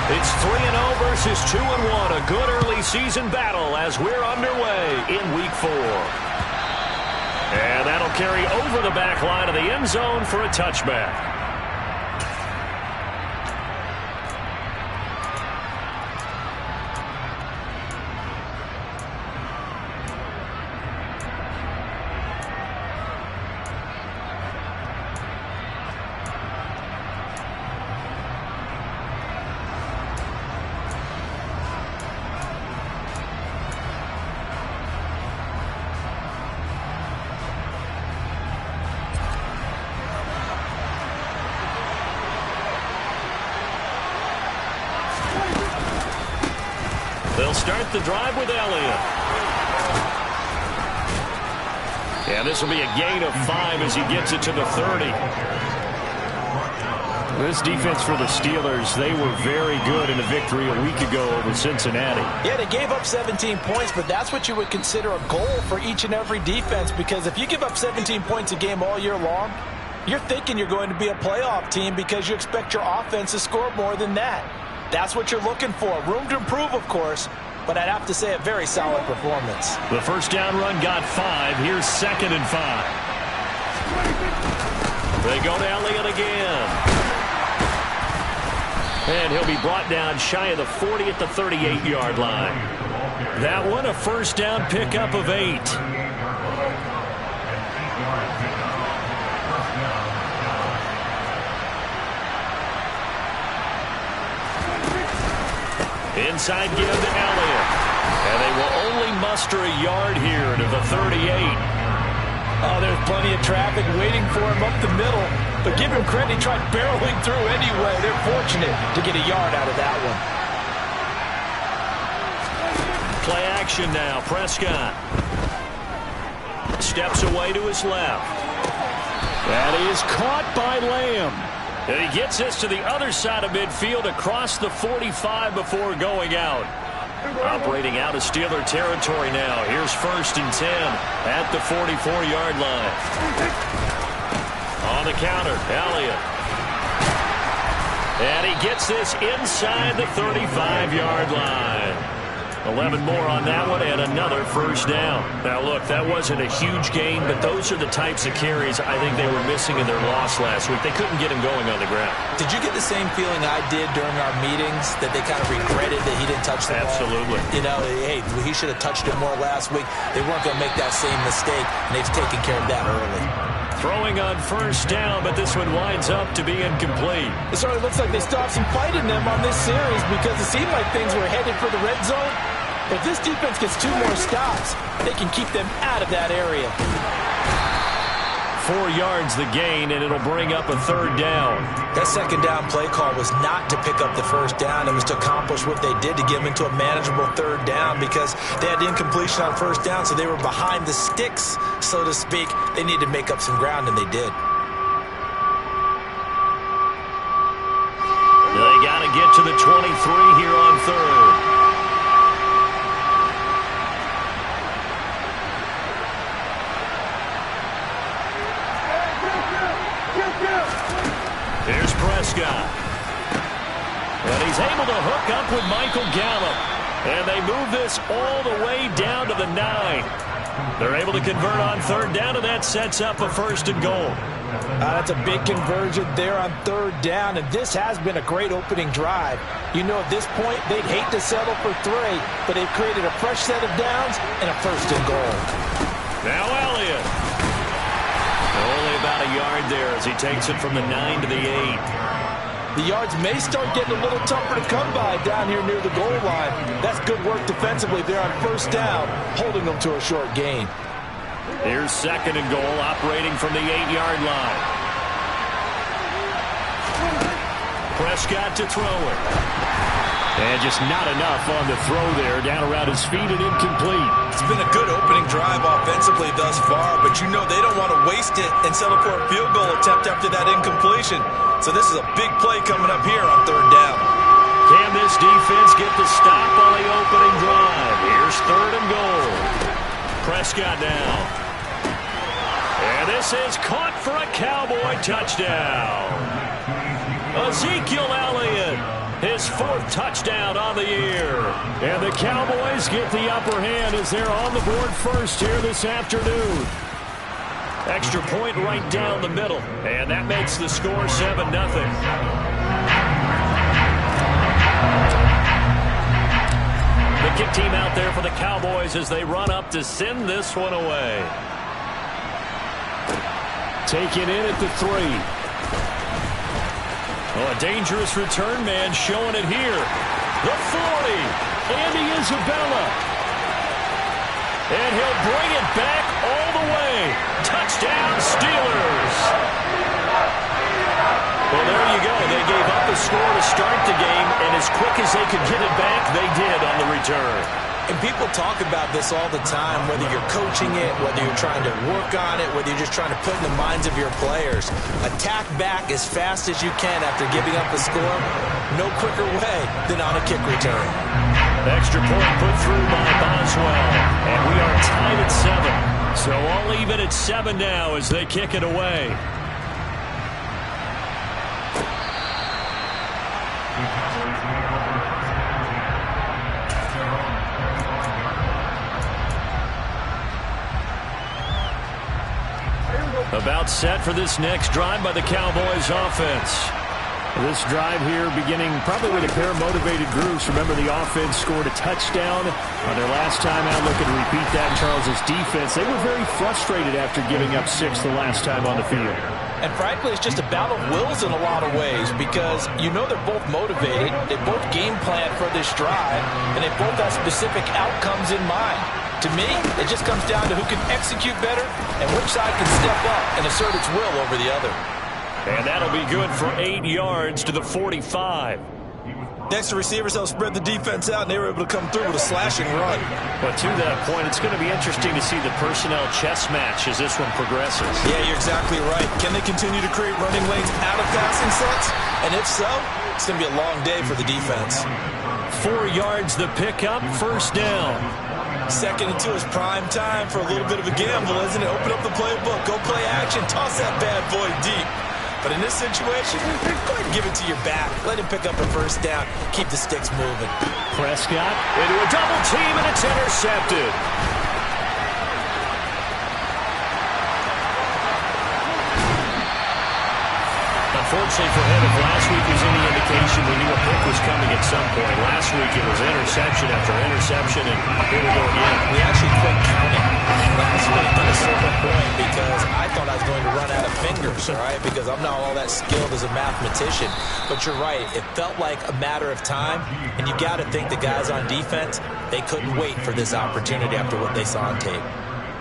It's 3-0 versus 2-1. A good early season battle as we're underway in Week 4. And that'll carry over the back line of the end zone for a touchback. They'll start the drive with Elliott. And this will be a gain of 5 as he gets it to the 30. This defense for the Steelers, they were very good in a victory a week ago over Cincinnati. Yeah, they gave up 17 points, but that's what you would consider a goal for each and every defense, because if you give up 17 points a game all year long, you're thinking you're going to be a playoff team because you expect your offense to score more than that. That's what you're looking for. Room to improve, of course, but I'd have to say a very solid performance. The first down run got 5. Here's 2nd and 5. They go to Elliott again. And he'll be brought down shy of the 40 at the 38-yard line. That one, a first down pickup of 8. Inside give to Elliott. And they will only muster a yard here to the 38. Oh, there's plenty of traffic waiting for him up the middle. But give him credit, he tried barreling through anyway. They're fortunate to get a yard out of that one. Play action now. Prescott steps away to his left. That is caught by Lamb. And he gets this to the other side of midfield across the 45 before going out. Operating out of Steeler territory now. Here's 1st and 10 at the 44-yard line. On the counter, Elliott. And he gets this inside the 35-yard line. 11 more on that one and another first down. Now, look, that wasn't a huge gain, but those are the types of carries I think they were missing in their loss last week. They couldn't get him going on the ground. Did you get the same feeling I did during our meetings, that they kind of regretted that he didn't touch the ball? Absolutely. You know, hey, he should have touched it more last week. They weren't going to make that same mistake, and they've taken care of that early. Throwing on first down, but this one winds up to be incomplete. It certainly looks like they still have some fight in them on this series, because it seemed like things were headed for the red zone. If this defense gets 2 more stops, they can keep them out of that area. 4 yards the gain, and it'll bring up a 3rd down. That 2nd down play call was not to pick up the first down. It was to accomplish what they did, to get them into a manageable 3rd down, because they had incompletion on first down, so they were behind the sticks, so to speak. They needed to make up some ground, and they did. They got to get to the 23 here on 3rd. Here's Prescott. And he's able to hook up with Michael Gallup. And they move this all the way down to the 9. They're able to convert on 3rd down, and that sets up a 1st and goal. That's a big conversion there on 3rd down, and this has been a great opening drive. You know, at this point, they'd hate to settle for 3, but they've created a fresh set of downs and a 1st and goal. Now Elliott. Only about a yard there as he takes it from the 9 to the 8. The yards may start getting a little tougher to come by down here near the goal line. That's good work defensively there on 1st down, holding them to a short gain. Here's 2nd and goal, operating from the 8-yard line. Prescott to throw it. And just not enough on the throw there, down around his feet and incomplete. It's been a good opening drive offensively thus far, but you know they don't want to waste it and settle for a field goal attempt after that incompletion. So this is a big play coming up here on 3rd down. Can this defense get the stop on the opening drive? Here's 3rd and goal. Prescott now. And this is caught for a Cowboy touchdown. Ezekiel Elliott. His 4th touchdown on the year. And the Cowboys get the upper hand as they're on the board first here this afternoon. Extra point right down the middle. And that makes the score 7-0. The kick team out there for the Cowboys as they run up to send this one away. Taken in at the 3. Oh, a dangerous return man showing it here. The 40. Andy Isabella. And he'll bring it back all the way. Touchdown, Steelers. Well, there you go. They gave up the score to start the game, and as quick as they could get it back, they did on the return. And people talk about this all the time, whether you're coaching it, whether you're trying to work on it, whether you're just trying to put in the minds of your players. Attack back as fast as you can after giving up a score. No quicker way than on a kick return. Extra point put through by Boswell, and we are tied at 7. So all even at 7 now as they kick it away. About set for this next drive by the Cowboys offense. This drive here beginning probably with a pair of motivated groups. Remember, the offense scored a touchdown on their last time out. Looking to repeat that in Charles's defense. They were very frustrated after giving up 6 the last time on the field. And frankly, it's just a battle of wills in a lot of ways because you know they're both motivated. They both game plan for this drive, and they both have specific outcomes in mind. To me, it just comes down to who can execute better and which side can step up and assert its will over the other. And that'll be good for 8 yards to the 45. Next to receivers, they'll spread the defense out, and they were able to come through with a slashing run. But to that point, it's going to be interesting to see the personnel chess match as this one progresses. Yeah, you're exactly right. Can they continue to create running lanes out of passing sets? And if so, it's going to be a long day for the defense. 4 yards the pickup, first down. 2nd and 2 is prime time for a little bit of a gamble, isn't it? Open up the playbook, go play action, toss that bad boy deep. But in this situation, go ahead and give it to your back. Let him pick up a first down. Keep the sticks moving. Prescott into a double team, and it's intercepted. Unfortunately for him, if last week was any indication, we knew a pick was coming at some point. Last week it was interception after interception, and here we go again. We actually quit counting last week at a certain point because I thought I was going to run out of fingers, all right, because I'm not all that skilled as a mathematician. But you're right. It felt like a matter of time, and you got to think the guys on defense, they couldn't wait for this opportunity after what they saw on tape.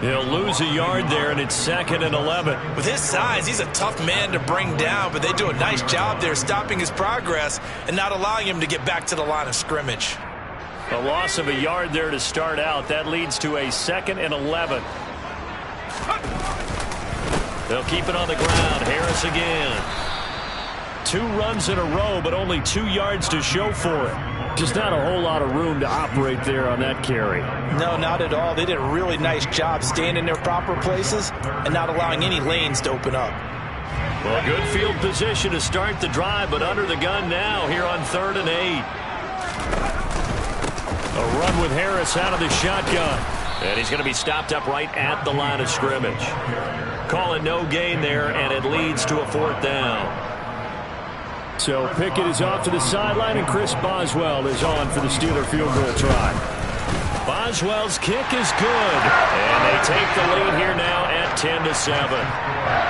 He'll lose a yard there, and it's 2nd and 11. With his size, he's a tough man to bring down, but they do a nice job there stopping his progress and not allowing him to get back to the line of scrimmage. A loss of a yard there to start out. That leads to a 2nd and 11. They'll keep it on the ground. Harris again. 2 runs in a row, but only 2 yards to show for it. Just not a whole lot of room to operate there on that carry. No, not at all. They did a really nice job staying in their proper places and not allowing any lanes to open up. Well, good field position to start the drive, but under the gun now here on 3rd and 8. A run with Harris out of the shotgun. And he's going to be stopped up right at the line of scrimmage. Call it no gain there, and it leads to a 4th down. So Pickett is off to the sideline, and Chris Boswell is on for the Steeler field goal try. Boswell's kick is good, and they take the lead here now at 10-7.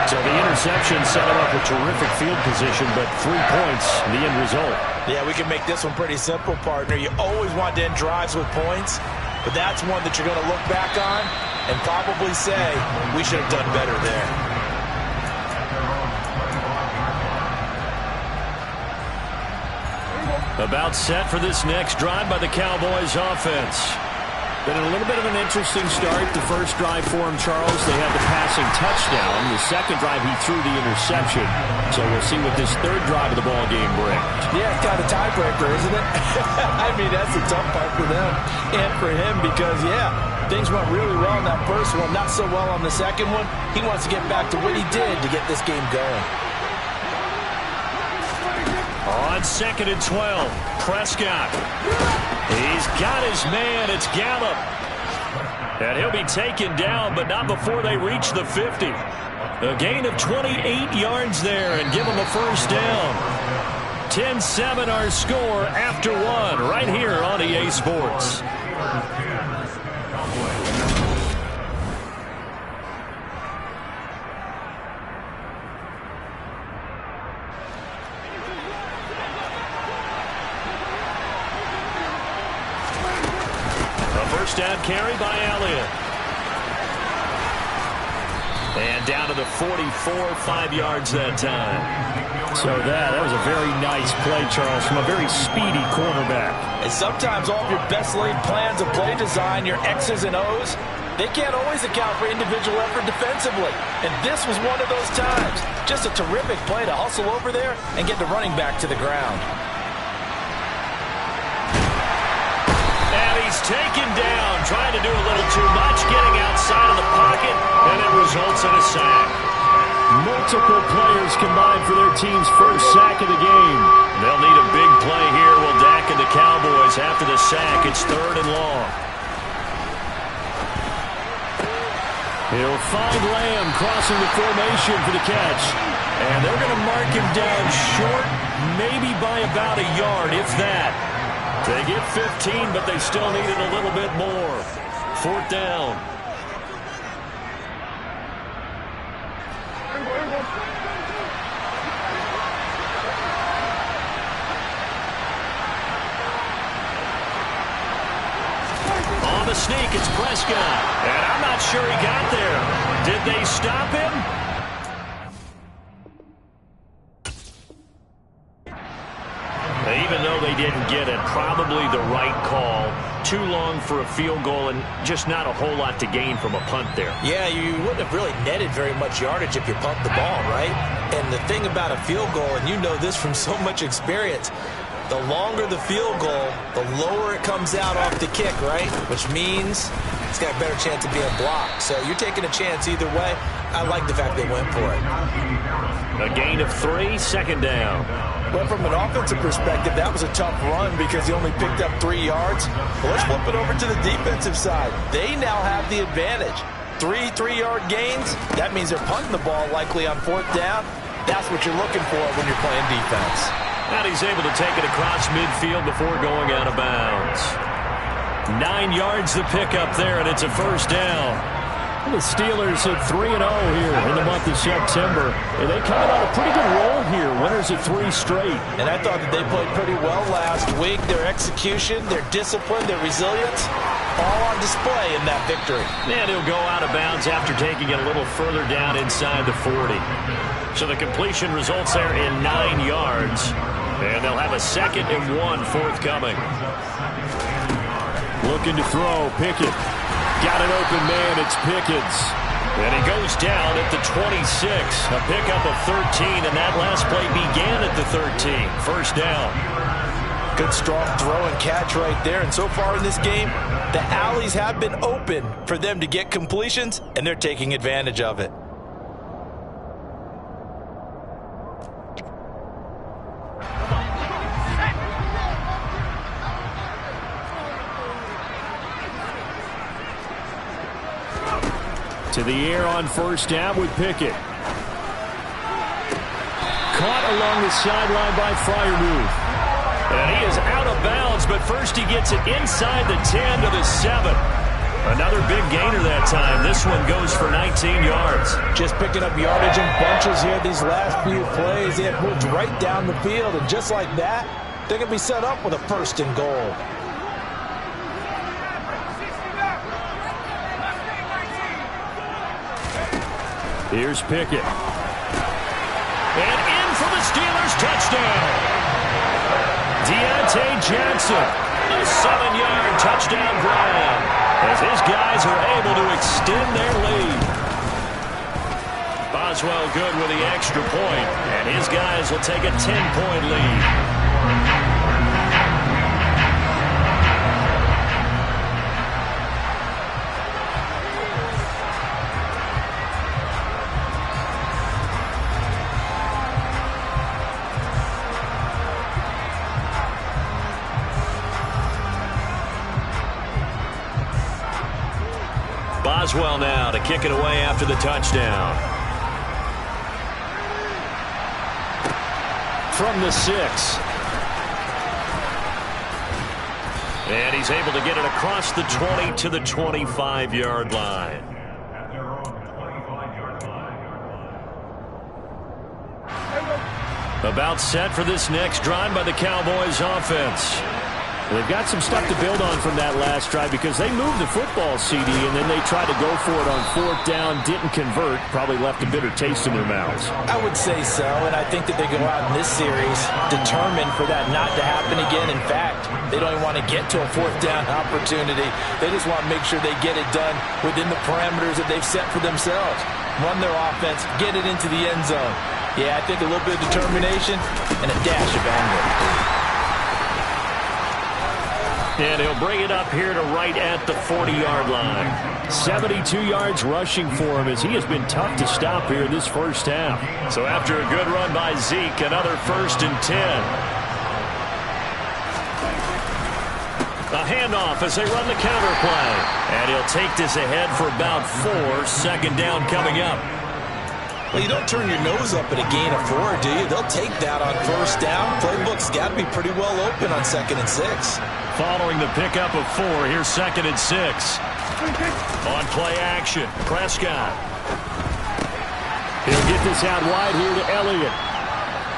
So the interception set him up with terrific field position, but 3 points, the end result. Yeah, we can make this one pretty simple, partner. You always want to end drives with points, but that's one that you're going to look back on and probably say, we should have done better there. About set for this next drive by the Cowboys offense. Been a little bit of an interesting start. The first drive for him, Charles, they had the passing touchdown. The second drive, he threw the interception. So we'll see what this third drive of the ball game brings. Yeah, it's kind of a tiebreaker, isn't it? I mean, that's the tough part for them and for him because, yeah, things went really well in that first one, not so well on the second one. He wants to get back to what he did to get this game going. On 2nd and 12, Prescott. He's got his man. It's Gallup. And he'll be taken down, but not before they reach the 50. A gain of 28 yards there and give him a first down. 10-7 our score after one right here on EA Sports. First down carry by Elliott. And down to the 44, 5 yards that time. So that was a very nice play, Charles, from a very speedy quarterback. And sometimes all of your best laid plans of play design, your X's and O's, they can't always account for individual effort defensively. And this was one of those times. Just a terrific play to hustle over there and get the running back to the ground. And he's taken down, trying to do a little too much, getting outside of the pocket, and it results in a sack. Multiple players combined for their team's first sack of the game. They'll need a big play here. Will Dak and the Cowboys after the sack. It's 3rd and long. He'll find Lamb crossing the formation for the catch. And they're going to mark him down short, maybe by about a yard, if that. They get 15, but they still need it a little bit more. 4th down. On the sneak, it's Prescott. And I'm not sure he got there. Did they stop him? Even though they didn't get it, probably the right call. Too long for a field goal and just not a whole lot to gain from a punt there. Yeah, you wouldn't have really netted very much yardage if you pumped the ball, right? And the thing about a field goal, and you know this from so much experience, the longer the field goal, the lower it comes out off the kick, right? Which means it's got a better chance of being blocked. So you're taking a chance either way. I like the fact they went for it. A gain of 3, 2nd down. Well, from an offensive perspective, that was a tough run because he only picked up 3 yards. But let's flip it over to the defensive side. They now have the advantage. 3 3-yard gains. That means they're punting the ball likely on 4th down. That's what you're looking for when you're playing defense. And he's able to take it across midfield before going out of bounds. 9 yards the pickup there, and it's a first down. The Steelers at 3-0 here in the month of September. And they coming on a pretty good roll here. Winners of 3 straight. And I thought that they played pretty well last week. Their execution, their discipline, their resilience, all on display in that victory. And he'll go out of bounds after taking it a little further down inside the 40. So the completion results there in 9 yards. And they'll have a 2nd and 1 forthcoming. Looking to throw, Pickett. Got an open man, it's Pickens. And he goes down at the 26. A pickup of 13, and that last play began at the 13. First down. Good strong throw and catch right there. And so far in this game, the alleys have been open for them to get completions, and they're taking advantage of it. To the air on first down with Pickett. Caught along the sideline by Freiermuth. And he is out of bounds, but first he gets it inside the 10 to the 7. Another big gainer that time. This one goes for 19 yards. Just picking up yardage in bunches here these last few plays. They have moved right down the field, and just like that, they're going to be set up with a 1st and goal. Here's Pickett. And in for the Steelers touchdown. Deontay Johnson, a 7-yard touchdown grab as his guys are able to extend their lead. Boswell good with the extra point, and his guys will take a 10-point lead. Boswell now to kick it away after the touchdown. From the 6. And he's able to get it across the 20 to the 25-yard line. About set for this next drive by the Cowboys offense. They've got some stuff to build on from that last drive because they moved the football, CD, and then they tried to go for it on 4th down, didn't convert, probably left a bitter taste in their mouths. I would say so, and I think that they go out in this series determined for that not to happen again. In fact, they don't even want to get to a 4th down opportunity. They just want to make sure they get it done within the parameters that they've set for themselves. Run their offense, get it into the end zone. Yeah, I think a little bit of determination and a dash of anger. And he'll bring it up here to right at the 40-yard line. 72 yards rushing for him as he has been tough to stop here this first half. So after a good run by Zeke, another 1st and 10. A handoff as they run the counter play. And he'll take this ahead for about 4. 2nd down coming up. Well, you don't turn your nose up at a gain of 4, do you? They'll take that on 1st down. Playbook's got to be pretty well open on 2nd and 6. Following the pickup of 4, here's 2nd and 6. On play action, Prescott. He'll get this out wide here to Elliott.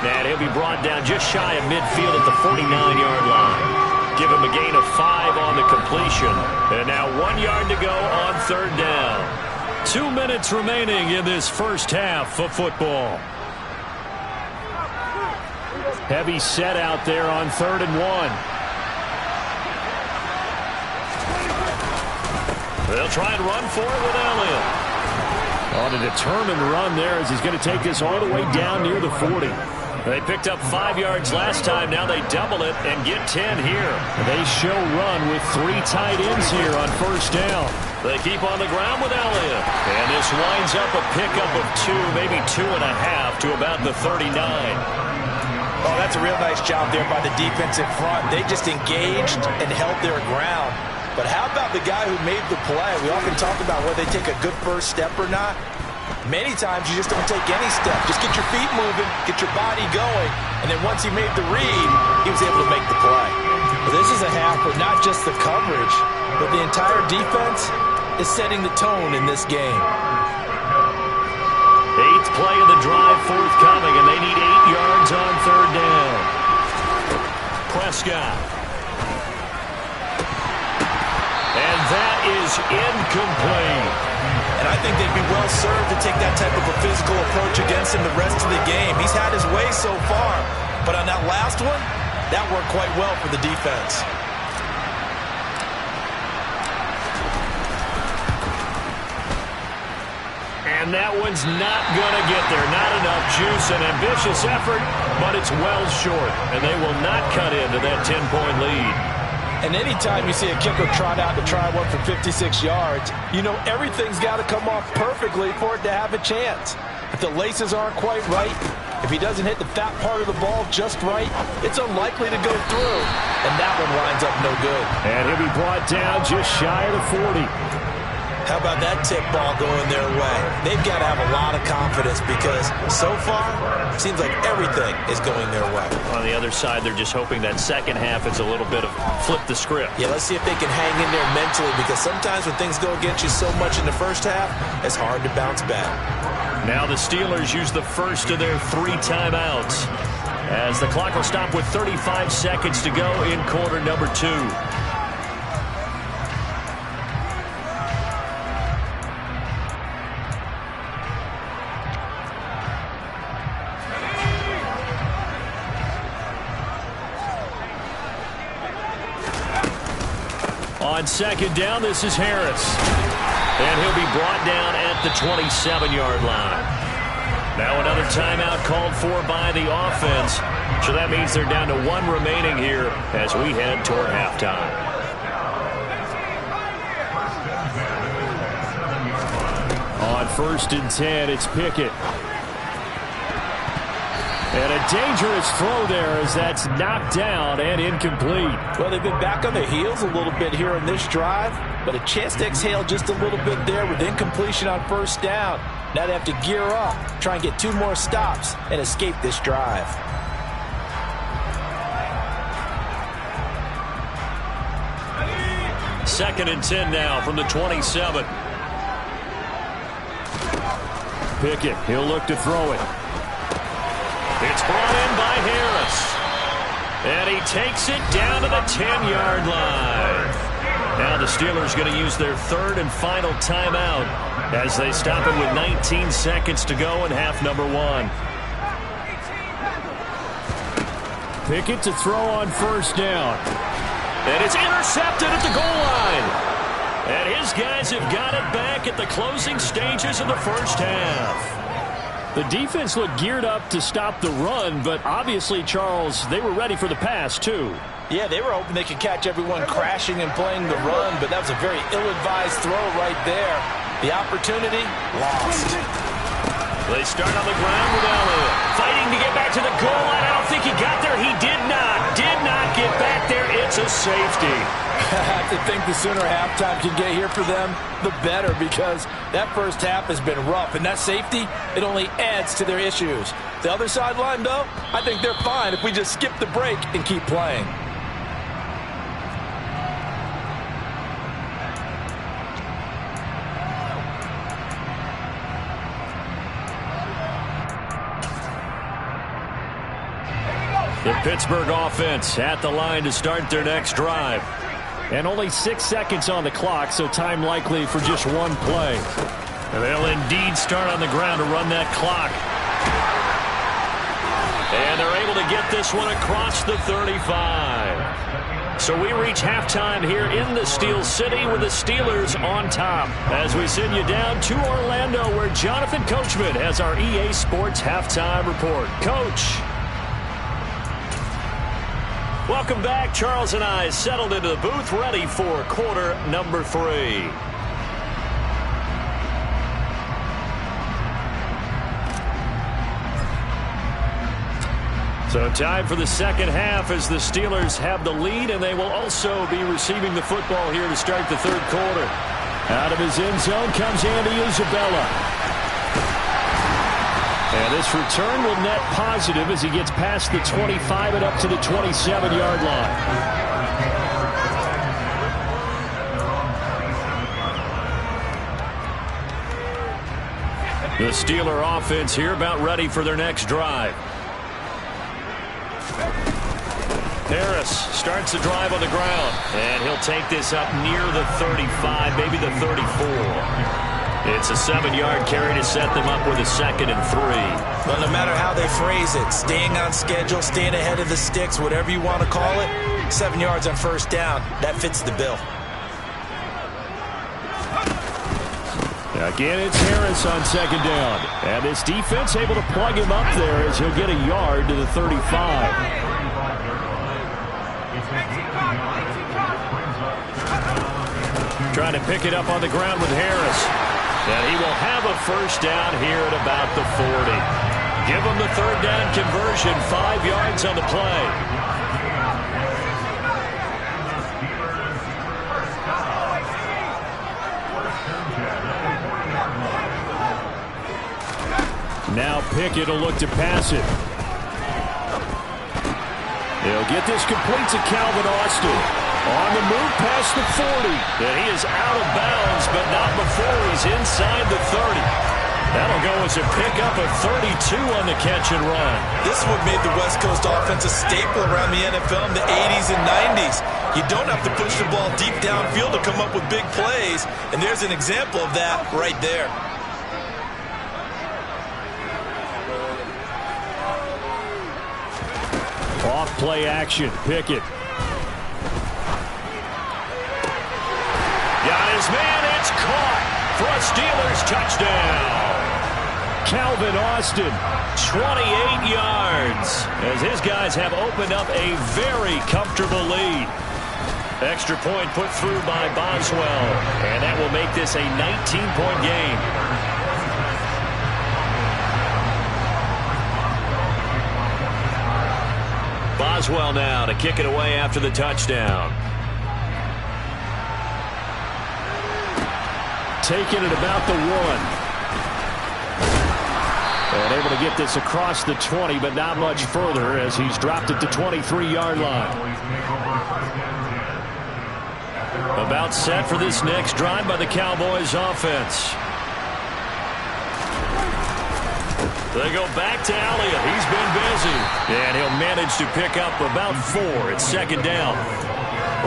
And he'll be brought down just shy of midfield at the 49-yard line. Give him a gain of 5 on the completion. And now 1 yard to go on 3rd down. 2 minutes remaining in this first half of football. Heavy set out there on 3rd and 1. They'll try and run for it with Elliott. On a determined run there as he's going to take this all the way down near the 40. They picked up 5 yards last time. Now they double it and get 10 here. They show run with 3 tight ends here on 1st down. They keep on the ground with Elliott. And this winds up a pickup of 2, maybe 2.5 to about the 39. Oh, that's a real nice job there by the defense in front. They just engaged and held their ground. But how about the guy who made the play? We often talk about whether they take a good first step or not. Many times you just don't take any step. Just get your feet moving, get your body going, and then once he made the read, he was able to make the play. Well, this is a half where not just the coverage, but the entire defense is setting the tone in this game. 8th play of the drive forthcoming, and they need 8 yards on 3rd down. Prescott. And that is incomplete. And I think they'd be well served to take that type of a physical approach against him the rest of the game. He's had his way so far, but on that last one, that worked quite well for the defense. And that one's not going to get there. Not enough juice. An ambitious effort, but it's well short. And they will not cut into that 10-point lead. And anytime you see a kicker trot out to try one for 56 yards, you know everything's got to come off perfectly for it to have a chance. If the laces aren't quite right, if he doesn't hit the fat part of the ball just right, it's unlikely to go through. And that one winds up no good. And he'll be brought down just shy of the 40. How about that tip ball going their way? They've got to have a lot of confidence because so far, it seems like everything is going their way. On the other side, they're just hoping that second half is a little bit of flip the script. Yeah, let's see if they can hang in there mentally because sometimes when things go against you so much in the first half, it's hard to bounce back. Now the Steelers use the first of their 3 timeouts as the clock will stop with 35 seconds to go in quarter number 2. On 2nd down, this is Harris. And he'll be brought down at the 27-yard line. Now another timeout called for by the offense. So that means they're down to 1 remaining here as we head toward halftime. On 1st and 10, it's Pickett. And a dangerous throw there as that's knocked down and incomplete. Well, they've been back on their heels a little bit here in this drive, but a chance to exhale just a little bit there with incompletion on first down. Now they have to gear up, try and get 2 more stops, and escape this drive. Second and 10 now from the 27. Pickett, he'll look to throw it. It's brought in by Harris. And he takes it down to the 10-yard line. Now the Steelers going to use their third and final timeout as they stop it with 19 seconds to go in half number 1. Pickett to throw on first down. And it's intercepted at the goal line. And his guys have got it back at the closing stages of the first half. The defense looked geared up to stop the run, but obviously, Charles, they were ready for the pass, too. Yeah, they were hoping they could catch everyone crashing and playing the run, but that was a very ill-advised throw right there. The opportunity, lost. They start on the ground with Elliott. Fighting to get back to the goal line. I don't think he got there. He did not get back there. It's a safety. I have to think the sooner halftime can get here for them, the better, because that first half has been rough, and that safety, it only adds to their issues. The other sideline, though, I think they're fine if we just skip the break and keep playing. The Pittsburgh offense at the line to start their next drive. And only 6 seconds on the clock, so time likely for just one play. And they'll indeed start on the ground to run that clock. And they're able to get this one across the 35. So we reach halftime here in the Steel City with the Steelers on top. As we send you down to Orlando, where Jonathan Coachman has our EA Sports halftime report. Coach. Welcome back. Charles and I settled into the booth, ready for quarter number 3. So time for the second half as the Steelers have the lead, and they will also be receiving the football here to start the third quarter. Out of his end zone comes Andy Isabella. And this return will net positive as he gets past the 25 and up to the 27-yard line. The Steeler offense here about ready for their next drive. Harris starts the drive on the ground, and he'll take this up near the 35, maybe the 34. It's a 7-yard carry to set them up with a 2nd and 3. Well, no matter how they phrase it, staying on schedule, staying ahead of the sticks, whatever you want to call it, 7 yards on first down, that fits the bill. Again, it's Harris on 2nd down. And this defense able to plug him up there as he'll get a yard to the 35. Trying to pick it up on the ground with Harris. And he will have a first down here at about the 40. Give him the third down conversion, 5 yards on the play. Now Pickett will look to pass it. He'll get this complete to Calvin Austin. On the move past the 40. And he is out of bounds, but not before he's inside the 30. That'll go as a pickup of 32 on the catch and run. This is what made the West Coast offense a staple around the NFL in the 80s and 90s. You don't have to push the ball deep downfield to come up with big plays, and there's an example of that right there. Off play action, Pickett. Got his man, it's caught for a Steelers touchdown. Calvin Austin, 28 yards, as his guys have opened up a very comfortable lead. Extra point put through by Boswell, and that will make this a 19-point game. Boswell now to kick it away after the touchdown. Taking it about the 1. And able to get this across the 20, but not much further as he's dropped it to 23-yard line. About set for this next drive by the Cowboys offense. They go back to Elliott. He's been busy. And he'll manage to pick up about 4. It's second down.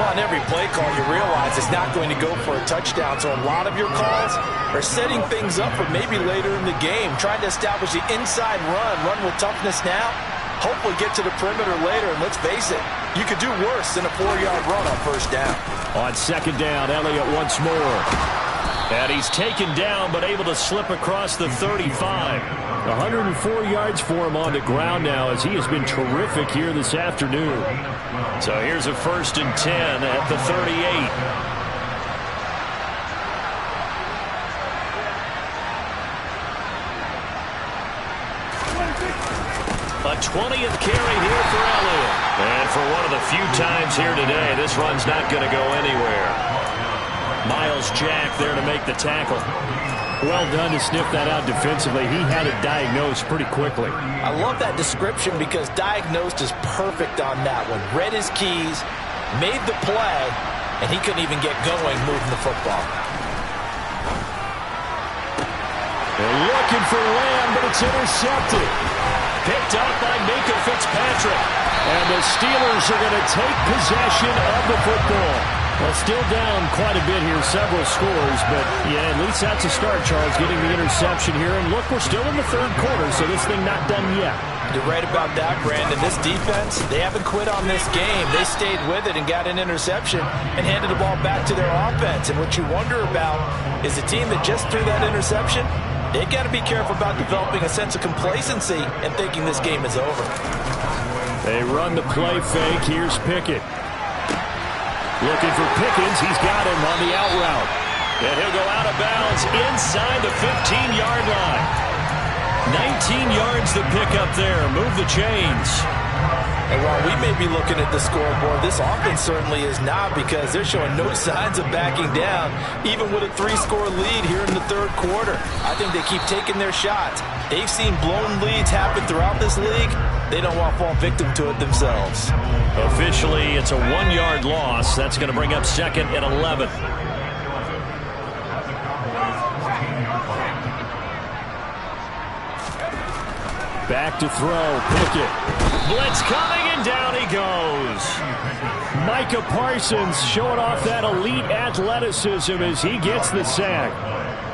Well, on every play call, you realize it's not going to go for a touchdown. So a lot of your calls are setting things up for maybe later in the game, trying to establish the inside run with toughness now, hopefully get to the perimeter later. And let's face it, you could do worse than a 4-yard run on first down. On second down, Elliott once more. And he's taken down, but able to slip across the 35. 104 yards for him on the ground now as he has been terrific here this afternoon. So here's a 1st and 10 at the 38. A 20th carry here for Elliott. And for one of the few times here today, this run's not going to go anywhere. Myles Jack there to make the tackle. Well done to sniff that out defensively. He had it diagnosed pretty quickly. I love that description because diagnosed is perfect on that one. Read his keys, made the play, and he couldn't even get going moving the football. They're looking for Lamb, but it's intercepted. Picked up by Minkah Fitzpatrick. And the Steelers are going to take possession of the football. Well, still down quite a bit here, several scores, but yeah, at least that's a start, Charles, getting the interception here. And look, we're still in the third quarter, so this thing not done yet. You're right about that, Brandon. This defense, they haven't quit on this game. They stayed with it and got an interception and handed the ball back to their offense. And what you wonder about is a team that just threw that interception, they got to be careful about developing a sense of complacency and thinking this game is over. They run the play fake. Here's Pickett. Looking for Pickens. He's got him on the out route. And he'll go out of bounds inside the 15-yard line. 19 yards to pick up there. Move the chains. And while we may be looking at the scoreboard, this offense certainly is not, because they're showing no signs of backing down, even with a 3-score lead here in the third quarter. I think they keep taking their shots. They've seen blown leads happen throughout this league. They don't want to fall victim to it themselves. Officially, it's a 1-yard loss. That's going to bring up 2nd and 11. Back to throw. Pickett. Blitz coming, and down he goes. Micah Parsons showing off that elite athleticism as he gets the sack.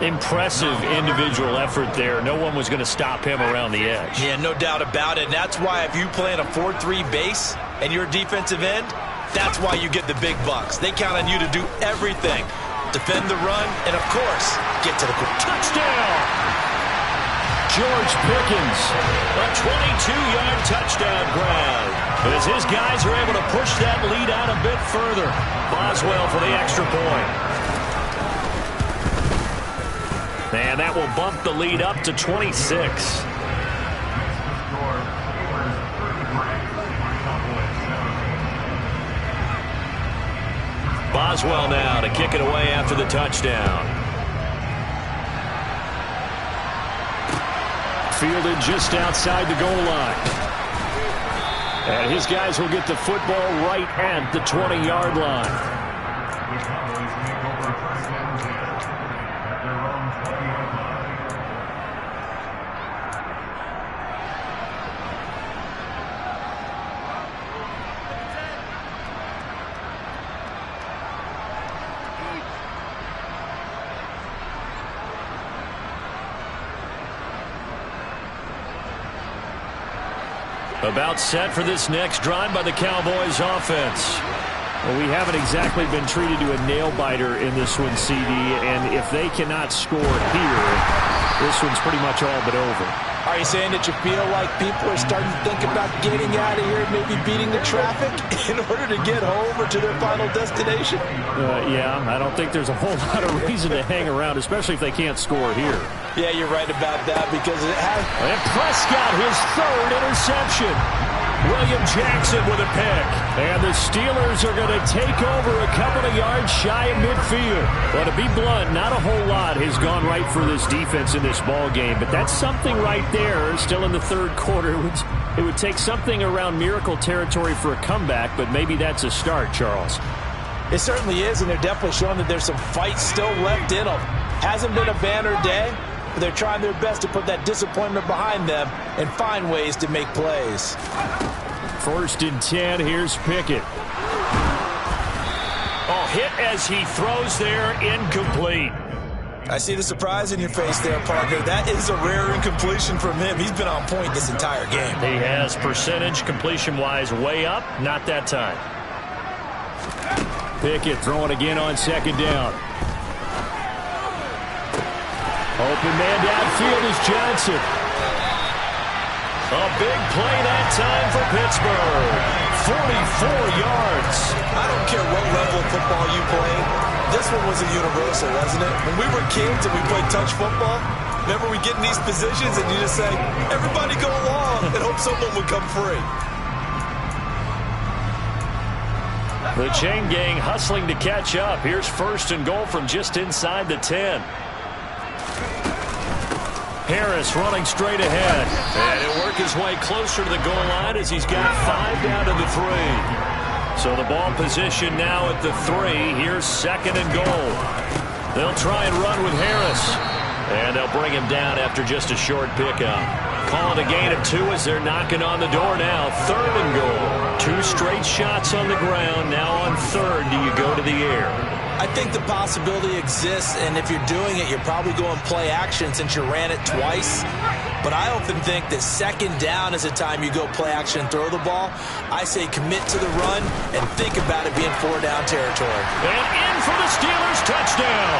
Impressive individual effort there. No one was going to stop him around the edge. Yeah, no doubt about it. And that's why if you play in a 4-3 base and you're a defensive end, that's why you get the big bucks. They count on you to do everything. Defend the run, and of course, get to the touchdown. George Pickens. A 22-yard touchdown grab. As his guys are able to push that lead out a bit further. Boswell for the extra point. And that will bump the lead up to 26. Boswell now to kick it away after the touchdown. Fielded just outside the goal line. And his guys will get the football right at the 20-yard line. About set for this next drive by the Cowboys offense. Well, we haven't exactly been treated to a nail-biter in this one, CD, and if they cannot score here, this one's pretty much all but over. Are you saying that you feel like people are starting to think about getting out of here, maybe beating the traffic in order to get home or to their final destination? Yeah, I don't think there's a whole lot of reason to hang around, especially if they can't score here. Yeah, you're right about that, because it has... And Prescott, his third interception. William Jackson with a pick. And the Steelers are going to take over a couple of yards shy of midfield. Well, to be blunt, not a whole lot has gone right for this defense in this ball game, but that's something right there. Still in the third quarter. It would take something around miracle territory for a comeback, but maybe that's a start, Charles. It certainly is, and they're definitely showing that there's some fight still left in them. Hasn't been a banner day, but they're trying their best to put that disappointment behind them and find ways to make plays. 1st and 10, here's Pickett. Oh, hit as he throws there, incomplete. I see the surprise in your face there, Parker. That is a rare incompletion from him. He's been on point this entire game. He has percentage completion-wise way up, not that time. Pickett throwing again on 2nd down. Open man downfield is Johnson. A big play that time for Pittsburgh. 44 yards. I don't care what level of football you play. This one was a universal, wasn't it? When we were kids and we played touch football, remember we get in these positions and you just say, everybody go along and hope someone would come free. The chain gang hustling to catch up. Here's 1st and goal from just inside the 10. Harris running straight ahead. And he'll work his way closer to the goal line as he's got 5 down to the 3. So the ball position now at the 3. Here's 2nd and goal. They'll try and run with Harris. And they'll bring him down after just a short pickup. Calling a gain of 2 as they're knocking on the door now. 3rd and goal. 2 straight shots on the ground. Now on 3rd, do you go to the air? I think the possibility exists, and if you're doing it, you're probably going play action since you ran it twice. But I often think that 2nd down is the time you go play action and throw the ball. I say commit to the run and think about it being 4 down territory. And in for the Steelers touchdown.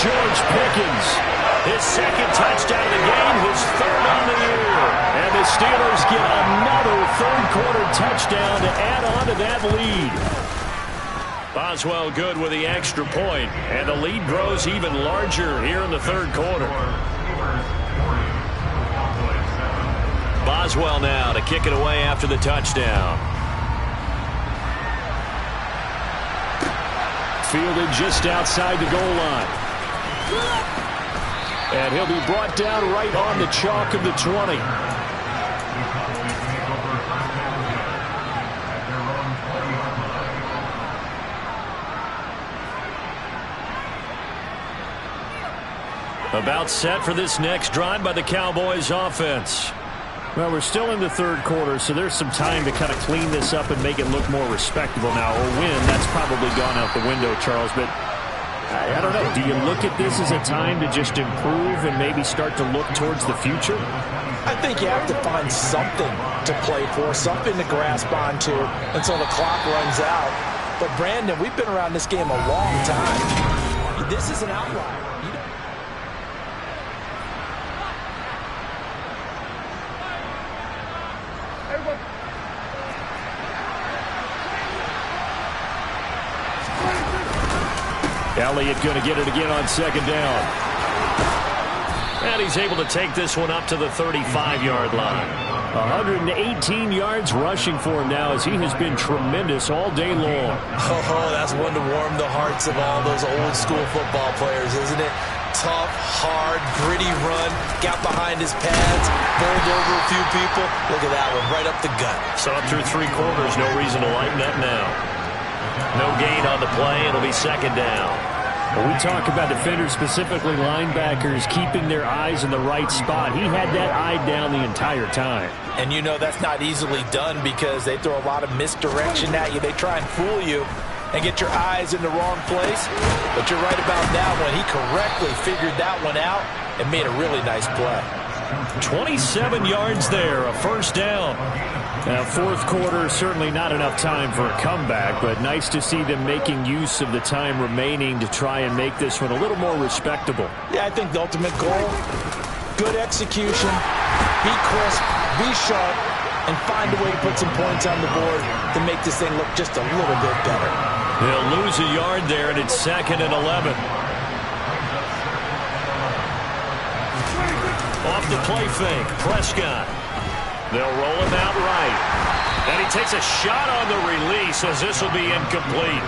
George Pickens. His 2nd touchdown of the game, his 3rd on the year. And the Steelers get another third-quarter touchdown to add on to that lead. Boswell good with the extra point, and the lead grows even larger here in the third quarter. Boswell now to kick it away after the touchdown. Fielded just outside the goal line. And he'll be brought down right on the chalk of the 20. About set for this next drive by the Cowboys offense. Well, we're still in the third quarter, so there's some time to kind of clean this up and make it look more respectable now. Or win, that's probably gone out the window, Charles. But I don't know. Do you look at this as a time to just improve and maybe start to look towards the future? I think you have to find something to play for, something to grasp onto until the clock runs out. But, Brandon, we've been around this game a long time. This is an outlier. Elliott going to get it again on 2nd down. And he's able to take this one up to the 35-yard line. 118 yards rushing for him now as he has been tremendous all day long. Oh, that's one to warm the hearts of all those old-school football players, isn't it? Tough, hard, gritty run. Got behind his pads, bowled over a few people. Look at that one, right up the gut. So up through 3 quarters, no reason to lighten up now. No gain on the play. It'll be 2nd down. When we talk about defenders, specifically linebackers, keeping their eyes in the right spot. He had that eye down the entire time. And you know that's not easily done because they throw a lot of misdirection at you. They try and fool you and get your eyes in the wrong place. But you're right about that one. He correctly figured that one out and made a really nice play. 27 yards there, a 1st down. Now, fourth quarter, certainly not enough time for a comeback, but nice to see them making use of the time remaining to try and make this one a little more respectable. Yeah, I think the ultimate goal, good execution, be crisp, be sharp, and find a way to put some points on the board to make this thing look just a little bit better. They'll lose a yard there, and it's 2nd and 11. Off the play fake, Prescott. They'll roll him out right. And he takes a shot on the release as this will be incomplete.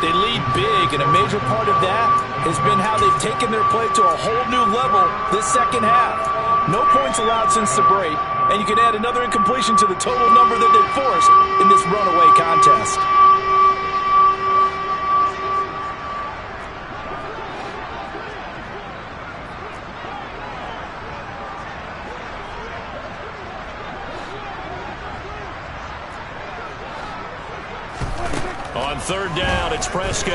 They lead big, and a major part of that has been how they've taken their play to a whole new level this second half. No points allowed since the break, and you can add another incompletion to the total number that they've forced in this runaway contest. On third down, it's Prescott.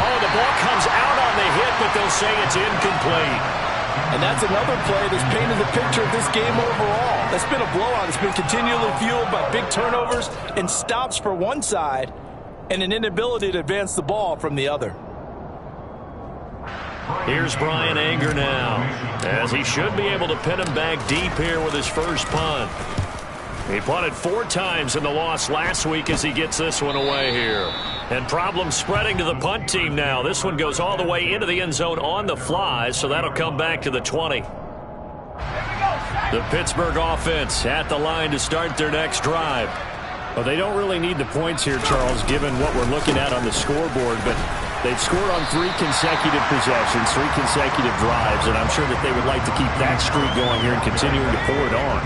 Oh, the ball comes out on the hit, but they'll say it's incomplete. And that's another play that's painted the picture of this game overall. That's been a blowout. It's been continually fueled by big turnovers and stops for one side and an inability to advance the ball from the other. Here's Bryan Anger now, as he should be able to pin him back deep here with his first punt. He punted 4 times in the loss last week as he gets this one away here. And problems spreading to the punt team now. This one goes all the way into the end zone on the fly, so that'll come back to the 20. The Pittsburgh offense at the line to start their next drive. Well, they don't really need the points here, Charles, given what we're looking at on the scoreboard, but they've scored on 3 consecutive possessions, 3 consecutive drives, and I'm sure that they would like to keep that streak going here and continuing to pour it on.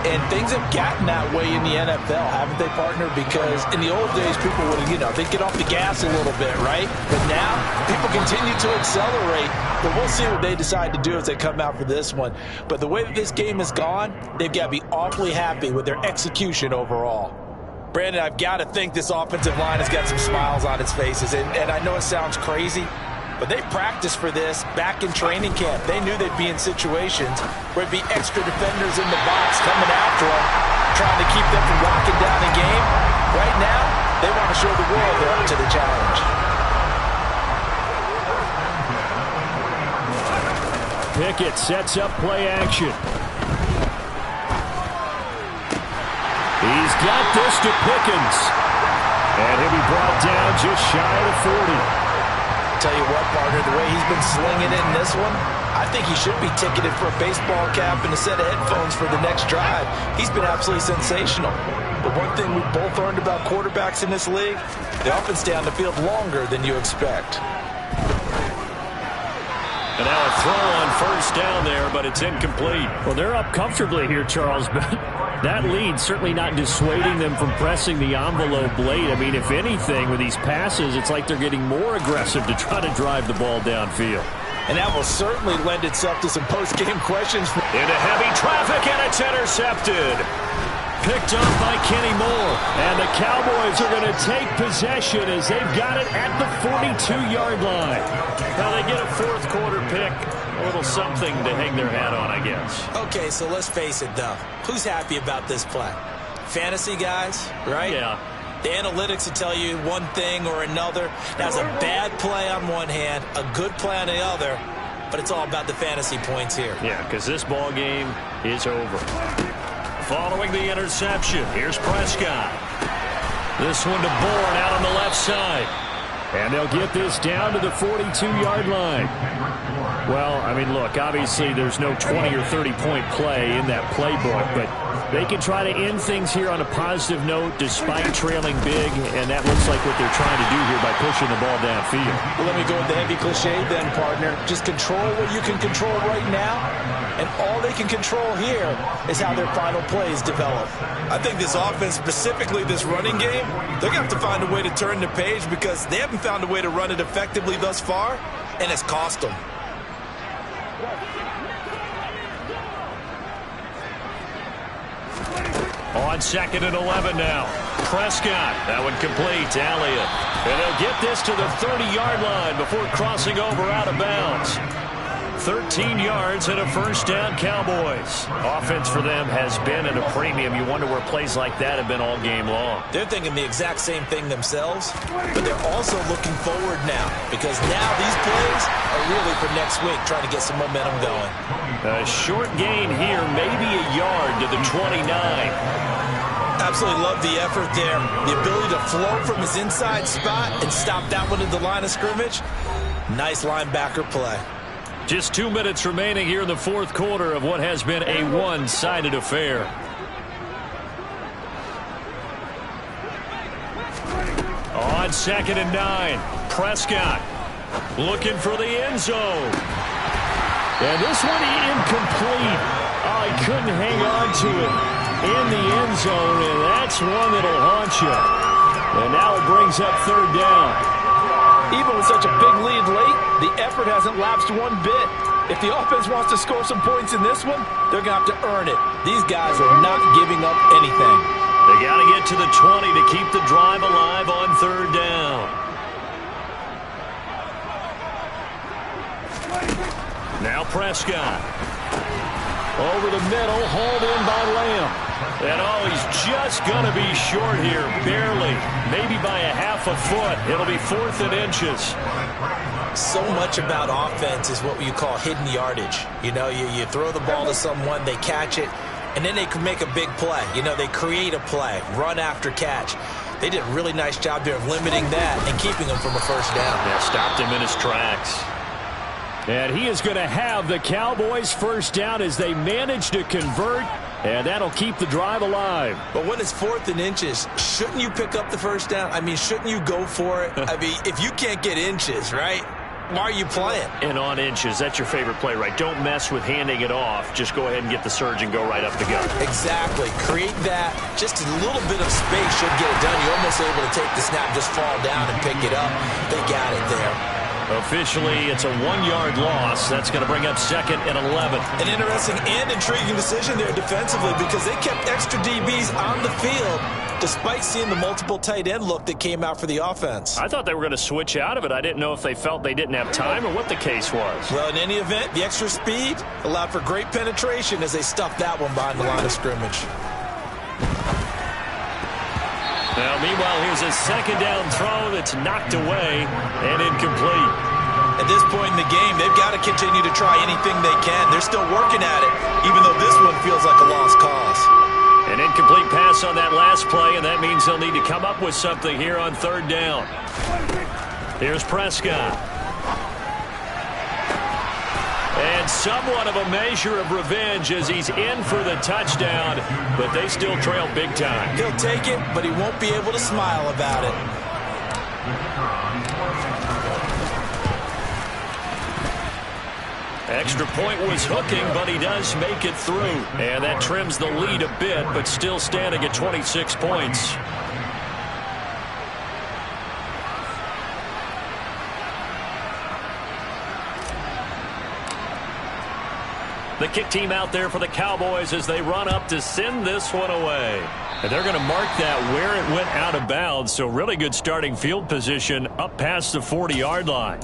And things have gotten that way in the NFL, haven't they, partner? Because in the old days, people would, they'd get off the gas a little bit, right? But now, people continue to accelerate. But we'll see what they decide to do as they come out for this one. But the way that this game has gone, they've got to be awfully happy with their execution overall. Brandon, I've got to think this offensive line has got some smiles on its faces. And I know it sounds crazy, but they practiced for this back in training camp. They knew they'd be in situations where it'd be extra defenders in the box coming after them, trying to keep them from locking down the game. Right now, they want to show the world they're up to the challenge. Pickett sets up play action. He's got this to Pickens. And he'll be brought down just shy of the 40. Tell you what, partner, the way he's been slinging it in this one, I think he should be ticketed for a baseball cap and a set of headphones for the next drive. He's been absolutely sensational. But one thing we've both learned about quarterbacks in this league, they often stay on the field longer than you expect. And now a throw on first down there, but it's incomplete. Well, they're up comfortably here, Charles, but that lead certainly not dissuading them from pressing the envelope late. I mean, if anything, with these passes, it's like they're getting more aggressive to try to drive the ball downfield. And that will certainly lend itself to some post-game questions. Into heavy traffic, and it's intercepted. Picked up by Kenny Moore. And the Cowboys are going to take possession as they've got it at the 42-yard line. Now they get a fourth quarter pick. A little something to hang their hat on, I guess. Okay, so let's face it, though. Who's happy about this play? Fantasy guys, right? Yeah. The analytics will tell you one thing or another. That's a bad play on one hand, a good play on the other, but it's all about the fantasy points here. Yeah, because this ball game is over. Following the interception, here's Prescott. This one to Bourne out on the left side. And they'll get this down to the 42-yard line. Well, I mean, look, obviously there's no 20 or 30-point play in that playbook, but they can try to end things here on a positive note despite trailing big, and that looks like what they're trying to do here by pushing the ball downfield. Well, let me go with the heavy cliche then, partner. Just control what you can control right now, and all they can control here is how their final plays develop. I think this offense, specifically this running game, they're going to have to find a way to turn the page because they haven't found a way to run it effectively thus far, and it's cost them. On 2nd and 11 now. Prescott. That one complete. Elliott. And they'll get this to the 30-yard line before crossing over out of bounds. 13 yards and a first down, Cowboys. Offense for them has been at a premium. You wonder where plays like that have been all game long. They're thinking the exact same thing themselves, but they're also looking forward now because now these plays are really for next week, trying to get some momentum going. A short gain here, maybe a yard to the 29. Absolutely love the effort there. The ability to flow from his inside spot and stop that one at the line of scrimmage. Nice linebacker play. Just 2 minutes remaining here in the fourth quarter of what has been a one-sided affair. On 2nd and 9, Prescott looking for the end zone. And this one incomplete. Oh, he couldn't hang on to it in the end zone, and that's one that'll haunt you. And now it brings up 3rd down. Even with such a big lead late, the effort hasn't lapsed one bit. If the offense wants to score some points in this one, they're going to have to earn it. These guys are not giving up anything. They got to get to the 20 to keep the drive alive on 3rd down. Now Prescott. Over the middle, hauled in by Lamb. And oh, he's just going to be short here, barely. Maybe by a half a foot. It'll be 4th and inches. So much about offense is what you call hidden yardage. You know, you throw the ball to someone, they catch it, and then they can make a big play. You know, they create a play, run after catch. They did a really nice job there of limiting that and keeping him from a 1st down. Yeah, stopped him in his tracks. And he is going to have the Cowboys' 1st down as they manage to convert, and that'll keep the drive alive. But when it's 4th and inches, shouldn't you pick up the 1st down? I mean, shouldn't you go for it? I mean, if you can't get inches, right, why are you playing? And on inches, that's your favorite play, right? Don't mess with handing it off. Just go ahead and get the surge and go right up the gut. Exactly. Create that. Just a little bit of space should get it done. You're almost able to take the snap, just fall down and pick it up. They got it there. Officially, it's a 1-yard loss. That's going to bring up 2nd and 11. An interesting and intriguing decision there defensively because they kept extra DBs on the field despite seeing the multiple tight end look that came out for the offense. I thought they were going to switch out of it. I didn't know if they felt they didn't have time or what the case was. Well, in any event, the extra speed allowed for great penetration as they stuffed that one behind the line of scrimmage. Now, meanwhile, here's a 2nd down throw that's knocked away and incomplete. At this point in the game, they've got to continue to try anything they can. They're still working at it, even though this one feels like a lost cause. An incomplete pass on that last play, and that means they'll need to come up with something here on 3rd down. Here's Prescott. And somewhat of a measure of revenge as he's in for the touchdown, but they still trail big time. He'll take it, but he won't be able to smile about it. Extra point was hooking, but he does make it through. And that trims the lead a bit, but still standing at 26 points. The kick team out there for the Cowboys as they run up to send this one away. And they're going to mark that where it went out of bounds. So really good starting field position up past the 40-yard line.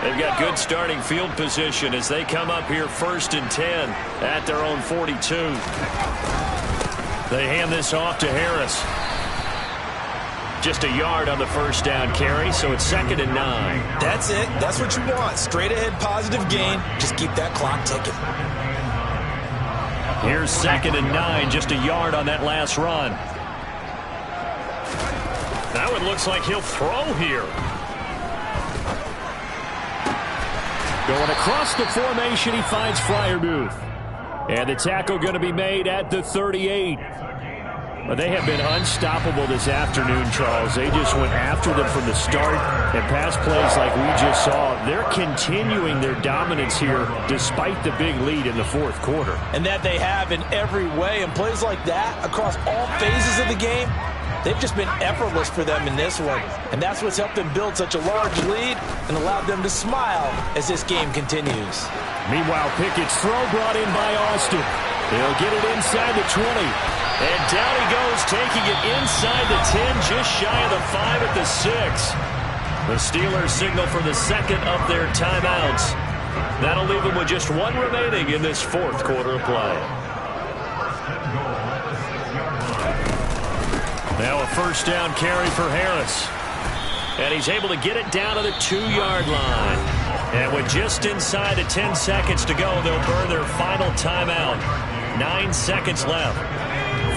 They've got good starting field position as they come up here 1st and 10 at their own 42. They hand this off to Harris. Just a yard on the 1st down carry, so it's 2nd and 9. That's it. That's what you want. Straight ahead positive gain. Just keep that clock ticking. Here's 2nd and 9, just a yard on that last run. Now it looks like he'll throw here. Going across the formation, he finds Freiermuth. And the tackle going to be made at the 38. Well, they have been unstoppable this afternoon, Charles. They just went after them from the start, and pass plays like we just saw. They're continuing their dominance here despite the big lead in the 4th quarter. And that they have in every way. And plays like that across all phases of the game, they've just been effortless for them in this one. And that's what's helped them build such a large lead and allowed them to smile as this game continues. Meanwhile, Pickett's throw brought in by Austin. He'll get it inside the 20. And down he goes, taking it inside the 10, just shy of the 5 at the 6. The Steelers signal for the 2nd of their timeouts. That'll leave them with just 1 remaining in this 4th quarter of play. Now a 1st down carry for Harris. And he's able to get it down to the 2-yard line. And with just inside of 10 seconds to go, they'll burn their final timeout. 9 seconds left.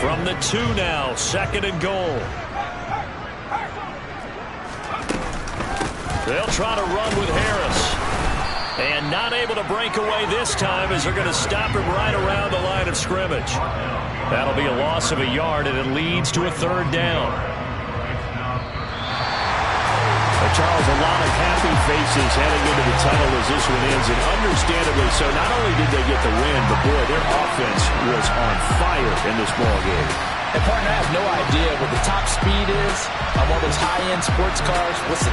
From the 2 now, 2nd and goal. They'll try to run with Harris. And not able to break away this time as they're going to stop him right around the line of scrimmage. That'll be a loss of a yard, and it leads to a 3rd down. Charles, a lot of happy faces heading into the tunnel as this one ends, and understandably so. Not only did they get the win, but boy, their offense was on fire in this ball game. And partner, I have no idea what the top speed is on one of those high-end sports cars. What's the